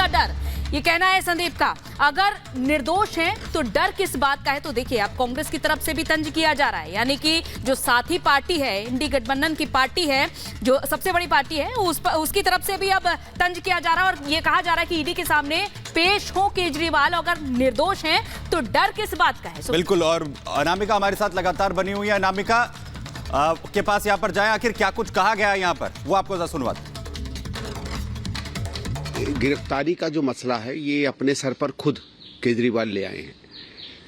का डर, ये कहना है संदीप का। अगर निर्दोष हैं तो डर किस बात का है? तो देखिए, अब कांग्रेस की तरफ से भी तंज किया जा रहा है, यानी कि जो साथी पार्टी है, इंडी गठबंधन की पार्टी है, जो सबसे बड़ी पार्टी है, उसकी तरफ से भी अब तंज किया जा रहा है और ये कहा जा रहा है कि ईडी के सामने पेश हो केजरीवाल, अगर निर्दोष हैं तो डर किस बात का है? बिल्कुल। और अनामिका हमारे साथ लगातार बनी हुई है। अनामिका के पास यहाँ पर जाए, आखिर क्या कुछ कहा गया है यहाँ पर, वो आपको जरा सुनवाते। गिरफ्तारी का जो मसला है ये अपने सर पर खुद केजरीवाल ले आए हैं।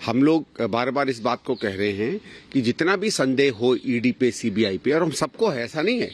हम लोग बार बार इस बात को कह रहे हैं कि जितना भी संदेह हो ईडी पे, सीबीआई पे, और हम सबको है, ऐसा नहीं है,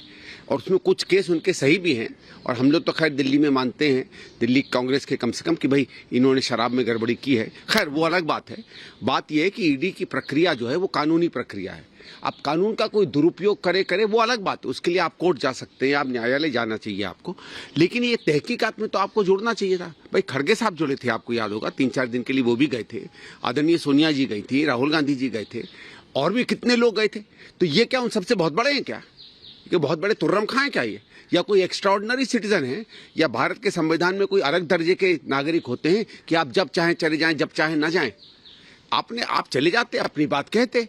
और उसमें कुछ केस उनके सही भी हैं, और हम लोग तो खैर दिल्ली में मानते हैं, दिल्ली कांग्रेस के कम से कम, कि भाई इन्होंने शराब में गड़बड़ी की है। खैर वो अलग बात है। बात यह है कि ईडी की प्रक्रिया जो है वो कानूनी प्रक्रिया है। अब कानून का कोई दुरुपयोग करे वो अलग बात है, उसके लिए आप कोर्ट जा सकते हैं, आप न्यायालय जाना चाहिए आपको, लेकिन ये तहकीकात में तो आपको जुड़ना चाहिए था। भाई खड़गे साहब जुड़े थे, आपको याद होगा, 3-4 दिन के लिए वो भी गए थे, आदरणीय सोनिया जी गई थी, राहुल गांधी जी गए थे, और भी कितने लोग गए थे। तो ये क्या उन सबसे बहुत बड़े हैं क्या? ये बहुत बड़े तुर्रम खां हैं क्या ये? या कोई एक्स्ट्राऑर्डिनरी सिटीजन है? या भारत के संविधान में कोई अलग दर्जे के नागरिक होते हैं कि आप जब चाहें चले जाएं, जब चाहें ना जाएं? आप चले जाते, अपनी बात कहते।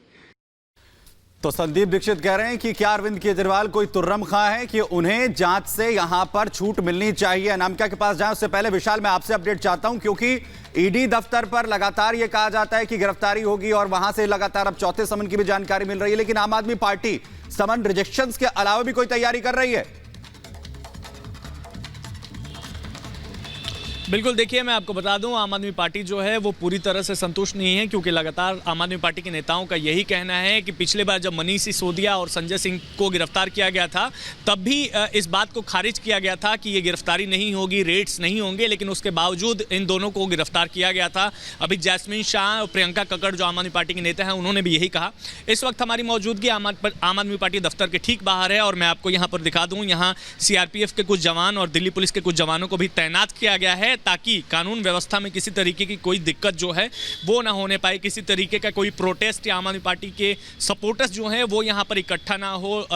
तो संदीप दीक्षित कह रहे हैं कि क्या अरविंद केजरीवाल कोई तुर्रम खां है कि उन्हें जांच से यहां पर छूट मिलनी चाहिए? अनामिका के पास जाएं उससे पहले विशाल, मैं आपसे अपडेट चाहता हूं, क्योंकि ईडी दफ्तर पर लगातार यह कहा जाता है कि गिरफ्तारी होगी और वहां से लगातार अब चौथे समन की भी जानकारी मिल रही है, लेकिन आम आदमी पार्टी समन रिजेक्शंस के अलावा भी कोई तैयारी कर रही है? बिल्कुल, देखिए मैं आपको बता दूं, आम आदमी पार्टी जो है वो पूरी तरह से संतुष्ट नहीं है, क्योंकि लगातार आम आदमी पार्टी के नेताओं का यही कहना है कि पिछले बार जब मनीष सिसोदिया और संजय सिंह को गिरफ्तार किया गया था, तब भी इस बात को खारिज किया गया था कि ये गिरफ्तारी नहीं होगी, रेड्स नहीं होंगे, लेकिन उसके बावजूद इन दोनों को गिरफ्तार किया गया था। अभी जैस्मिन शाह और प्रियंका कक्कड़ जो आम आदमी पार्टी के नेता हैं, उन्होंने भी यही कहा। इस वक्त हमारी मौजूदगी आम आदमी पार्टी दफ्तर के ठीक बाहर है, और मैं आपको यहाँ पर दिखा दूँ, यहाँ CRPF के कुछ जवान और दिल्ली पुलिस के कुछ जवानों को भी तैनात किया गया है, ताकि कानून व्यवस्था में किसी तरीके की कोई दिक्कत जो है वो ना होने पाए, किसी तरीके का कोई प्रोटेस्ट या आम आदमी पार्टी के सपोर्टर्स जो हैं वो यहाँ पर इकट्ठा ना हो।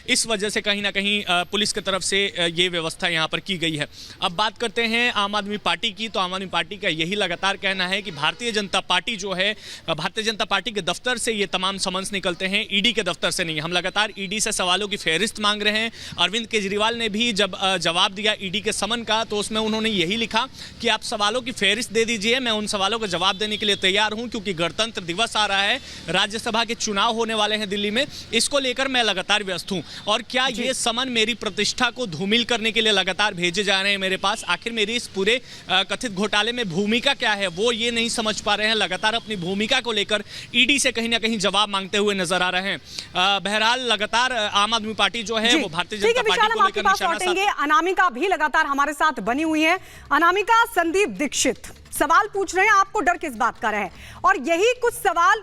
इस वजह से कहीं ना कहीं पुलिस की तरफ से ये व्यवस्था यहाँ पर की गई है। अब बात करते हैं आम आदमी पार्टी की, तो आम आदमी पार्टी का यही लगातार कहना है कि भारतीय जनता पार्टी जो है, भारतीय जनता पार्टी के दफ्तर से ये तमाम समन्स निकलते हैं, ईडी के दफ्तर से नहीं। हम लगातार ईडी से सवालों की फहरिस्त मांग रहे हैं। अरविंद केजरीवाल ने भी जब जवाब दिया ईडी के समन का, तो उसमें उन्होंने यही लिखा कि आप सवालों की फहरिस्त दे दीजिए, मैं उन सवालों का जवाब देने के लिए तैयार हूं, क्योंकि गणतंत्र दिवस आ रहा है, राज्यसभा के चुनाव होने वाले हैं दिल्ली में, इसको लेकर मैं लगातार व्यस्त हूं। और क्या ये समन मेरी प्रतिष्ठा को धूमिल करने के लिए लगातार भेजे जा रहे हैं मेरे पास? आखिर मेरी इस पूरे कथित घोटाले में भूमिका क्या है, वो ये नहीं समझ पा रहे हैं। लगातार अपनी भूमिका को लेकर ईडी से कहीं ना कहीं जवाब मांगते हुए नजर आ रहे हैं। बहरहाल लगातार आम आदमी पार्टी जो है वो भारतीय जनता पार्टी को लेकर निशाना। अनामिका भी लगातार हमारे साथ बनी हुई है। अनामिका, संदीप दीक्षित सवाल पूछ रहे हैं, आपको डर किस बात का है? और यही कुछ सवाल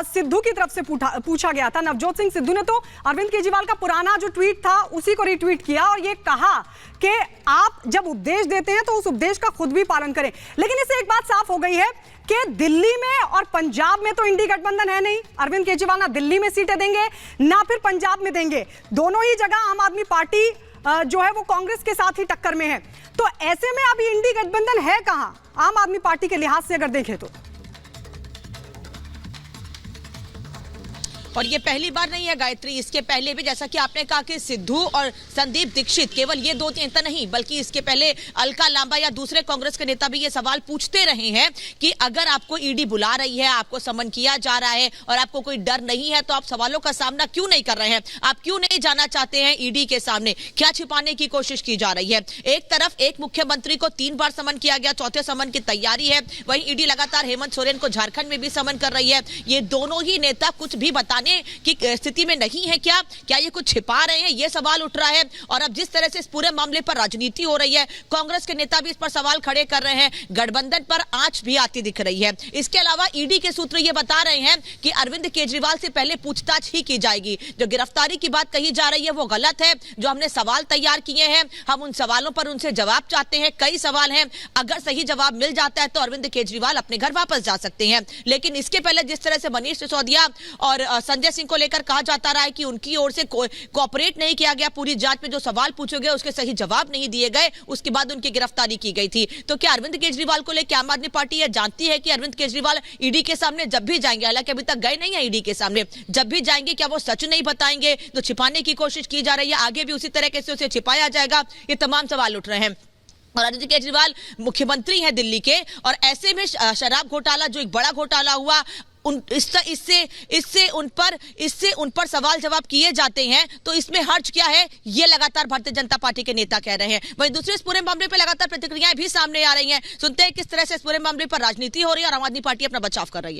सिद्धू की तरफ से पूछा गया था। नवजोत सिंह सिद्धू ने तो अरविंद केजरीवाल का पुराना जो ट्वीट था उसी को रिट्वीट किया और ये कहा कि आप जब उपदेश देते हैं तो उस उपदेश का खुद भी पालन करें। लेकिन इससे एक बात साफ हो गई है कि दिल्ली में और पंजाब में तो इंडी गठबंधन है नहीं। अरविंद केजरीवाल ना दिल्ली में सीटें देंगे ना फिर पंजाब में देंगे, दोनों ही जगह आम आदमी पार्टी जो है वो कांग्रेस के साथ ही टक्कर में है। तो ऐसे में अभी इंडी गठबंधन है कहां आम आदमी पार्टी के लिहाज से अगर देखें तो? और ये पहली बार नहीं है गायत्री, इसके पहले भी जैसा कि आपने कहा कि सिद्धू और संदीप दीक्षित केवल ये दो नेता नहीं, बल्कि इसके पहले अलका लांबा या दूसरे कांग्रेस के नेता भी ये सवाल पूछते रहे हैं कि अगर आपको ईडी बुला रही है, आपको समन किया जा रहा है और आपको कोई डर नहीं है, तो आप सवालों का सामना क्यों नहीं कर रहे हैं? आप क्यों नहीं जाना चाहते हैं ईडी के सामने? क्या छिपाने की कोशिश की जा रही है? एक तरफ एक मुख्यमंत्री को 3 बार समन किया गया, चौथे समन की तैयारी है, वहीं ईडी लगातार हेमंत सोरेन को झारखंड में भी समन कर रही है। ये दोनों ही नेता कुछ भी बताने की स्थिति में नहीं है क्या ये कुछ छिपा रहे हैं? ये सवाल उठ रहा है। और अब जिस तरह से इस पूरे मामले पर राजनीति हो रही है, कांग्रेस के नेता भी इस पर सवाल खड़े कर रहे हैं, गठबंधन पर आंच भी आती दिख रही है। इसके अलावा ईडी के सूत्र ये बता रहे हैं कि अरविंद केजरीवाल से पहले पूछताछ ही की जाएगी। जो गिरफ्तारी की बात कही जा रही है वो गलत है। जो हमने सवाल तैयार किए हैं, हम उन सवालों पर उनसे जवाब चाहते हैं। कई सवाल हैं, अगर सही जवाब मिल जाता है तो अरविंद केजरीवाल अपने घर वापस जा सकते हैं। लेकिन इसके पहले जिस तरह से मनीष सिसोदिया और संजय संजय सिंह को लेकर कहा जाता रहा है कि उनकी ओर से कोऑपरेट नहीं किया गया, पूरी जांच में जो सवाल पूछे गए उसके सही जवाब नहीं दिए गए, उसके बाद उनकी गिरफ्तारी की गई थी। तो क्या अरविंद केजरीवाल को लेकर आम आदमी पार्टी यह जानती है कि अरविंद केजरीवाल ईडी के सामने जब भी जाएंगे, हालांकि अभी तक गए नहीं है ईडी के सामने, जब भी जाएंगे क्या वो सच नहीं बताएंगे? तो छिपाने की कोशिश की जा रही है, आगे भी उसी तरीके से उसे छिपाया जाएगा, ये तमाम सवाल उठ रहे हैं। और अरविंद केजरीवाल मुख्यमंत्री हैं दिल्ली के, और ऐसे में शराब घोटाला जो एक बड़ा घोटाला हुआ, इससे उन पर सवाल जवाब किए जाते हैं, तो इसमें हर्ज क्या है, ये लगातार भारतीय जनता पार्टी के नेता कह रहे हैं। वहीं दूसरे इस पूरे मामले पर लगातार प्रतिक्रियाएं भी सामने आ रही हैं। सुनते हैं किस तरह से इस पूरे मामले पर राजनीति हो रही है और आम आदमी पार्टी अपना बचाव कर रही है।